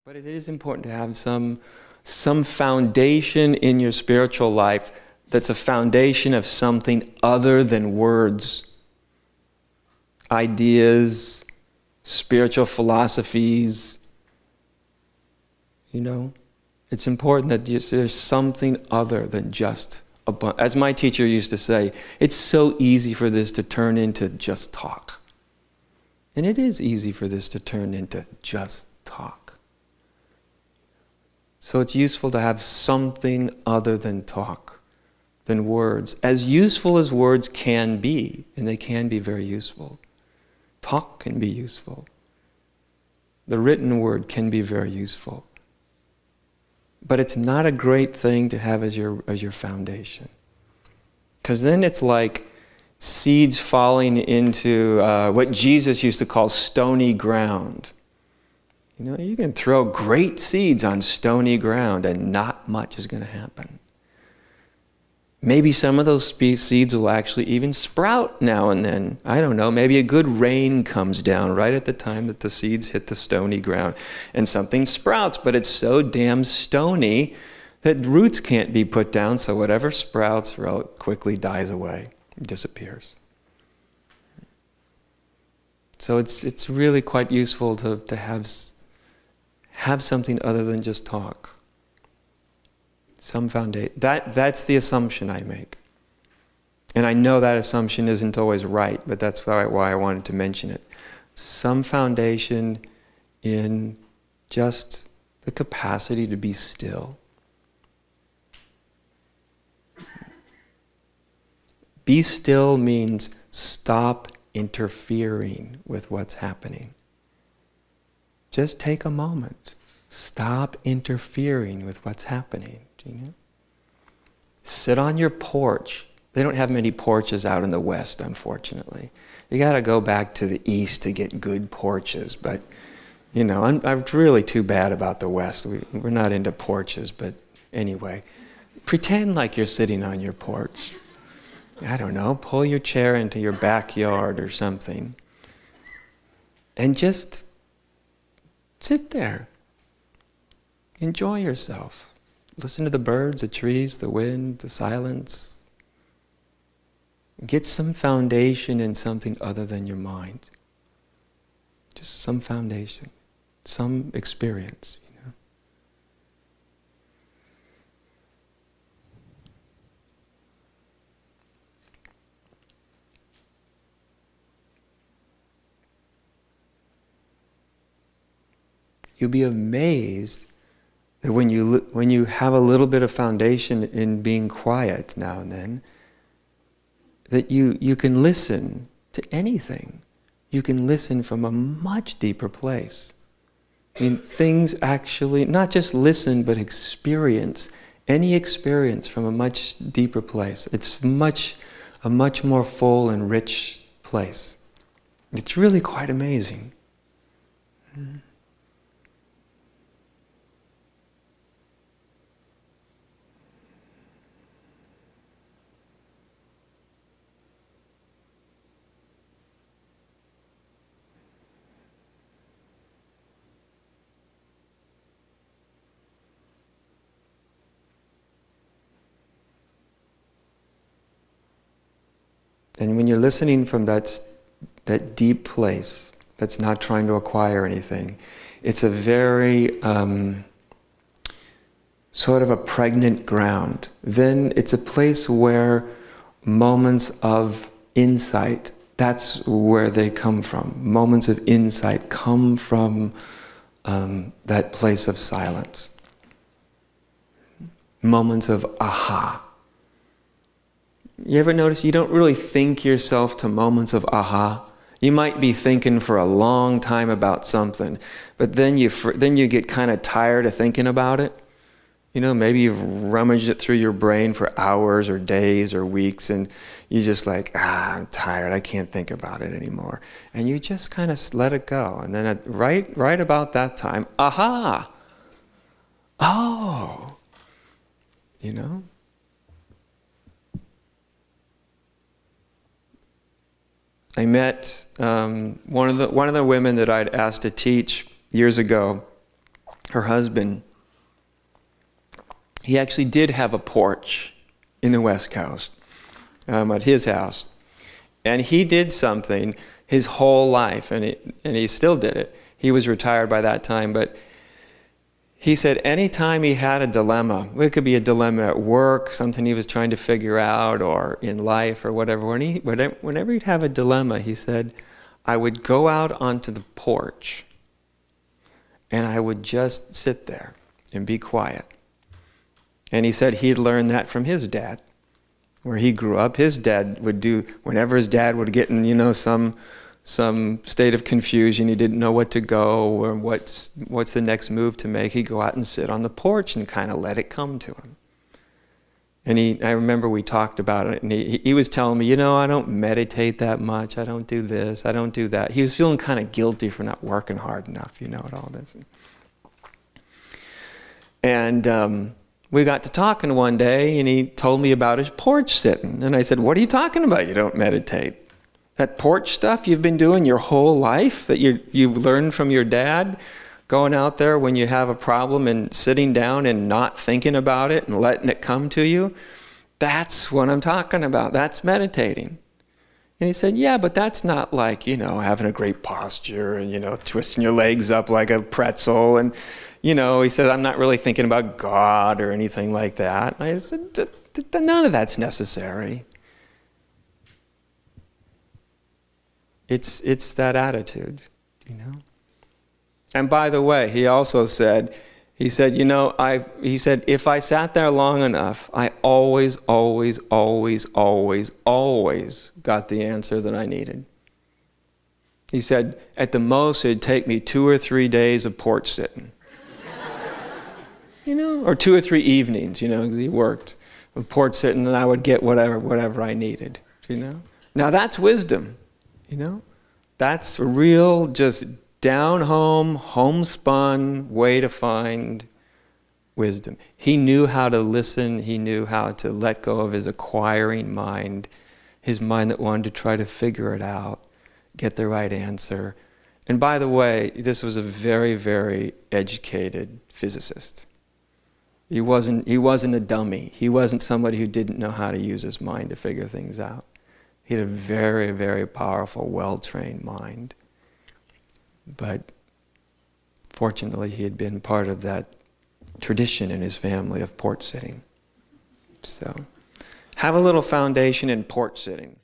But it is important to have some foundation in your spiritual life that's a foundation of something other than words, ideas, spiritual philosophies. You know, it's important that there's something other than just as my teacher used to say, it's so easy for this to turn into just talk. And it is easy for this to turn into just talk. So it's useful to have something other than talk, than words. As useful as words can be, and they can be very useful. Talk can be useful. The written word can be very useful. But it's not a great thing to have as your foundation. Because then it's like seeds falling into what Jesus used to call stony ground. You know, you can throw great seeds on stony ground and not much is going to happen. Maybe some of those seeds will actually even sprout now and then. I don't know, maybe a good rain comes down right at the time that the seeds hit the stony ground and something sprouts, but it's so damn stony that roots can't be put down, so whatever sprouts quickly dies away, disappears. So it's really quite useful to have something other than just talk. Some foundation. That's the assumption I make. And I know that assumption isn't always right, but that's why I wanted to mention it. Some foundation in just the capacity to be still. Be still means stop interfering with what's happening. Just take a moment. Stop interfering with what's happening. You know? Sit on your porch. They don't have many porches out in the West, unfortunately. You got to go back to the East to get good porches. But, you know, I'm really too bad about the West. We're not into porches, but anyway. Pretend like you're sitting on your porch. I don't know, pull your chair into your backyard or something. And just sit there. Enjoy yourself. Listen to the birds, the trees, the wind, the silence. Get some foundation in something other than your mind. Just some foundation, some experience, you know. You'll be amazed that when you have a little bit of foundation in being quiet now and then, that you can listen to anything. You can listen from a much deeper place. I mean, things actually, not just listen, but experience. Any experience from a much deeper place. It's a much more full and rich place. It's really quite amazing. And when you're listening from that deep place, that's not trying to acquire anything, it's a very sort of a pregnant ground. Then it's a place where moments of insight, that's where they come from. Moments of insight come from that place of silence. Moments of aha. You ever notice you don't really think yourself to moments of aha? You might be thinking for a long time about something, but then you get kind of tired of thinking about it. You know, maybe you've rummaged it through your brain for hours or days or weeks, and you're just like, I'm tired, I can't think about it anymore. And you just kind of let it go. And then right about that time, aha! Oh! You know? I met one of the women that I'd asked to teach years ago. her husband, he actually did have a porch in the West Coast at his house. And he did something his whole life, and he still did it. He was retired by that time, but he said anytime he had a dilemma, it could be a dilemma at work, something he was trying to figure out, or in life or whatever, whenever he'd have a dilemma, he said, I would go out onto the porch and I would just sit there and be quiet. And he said he'd learned that from his dad. Where he grew up, his dad would do, whenever his dad would get in, some state of confusion, he didn't know what to go or what's the next move to make, he'd go out and sit on the porch and kind of let it come to him. And I remember we talked about it, and he was telling me, I don't meditate that much, I don't do this, I don't do that. He was feeling kind of guilty for not working hard enough, at all this. And we got to talking one day, and he told me about his porch sitting. And I said, what are you talking about? You don't meditate. That porch stuff you've been doing your whole life, that you've learned from your dad, going out there when you have a problem and sitting down and not thinking about it and letting it come to you, that's what I'm talking about. That's meditating. And he said, yeah, but that's not like, having a great posture and, twisting your legs up like a pretzel. And, he said, I'm not really thinking about God or anything like that. And I said, none of that's necessary. It's that attitude, And by the way, he also said, he said, if I sat there long enough, I always got the answer that I needed. He said, at the most, it'd take me 2 or 3 days of porch sitting. Or 2 or 3 evenings, because he worked with porch sitting, and I would get whatever I needed, Now that's wisdom, That's a real, just down-home, homespun way to find wisdom. He knew how to listen. He knew how to let go of his acquiring mind, his mind that wanted to try to figure it out, get the right answer. And by the way, this was a very, very educated physicist. He wasn't a dummy. He wasn't somebody who didn't know how to use his mind to figure things out. He had a very, very powerful, well-trained mind. But fortunately, he had been part of that tradition in his family of porch sitting. So, have a little foundation in porch sitting.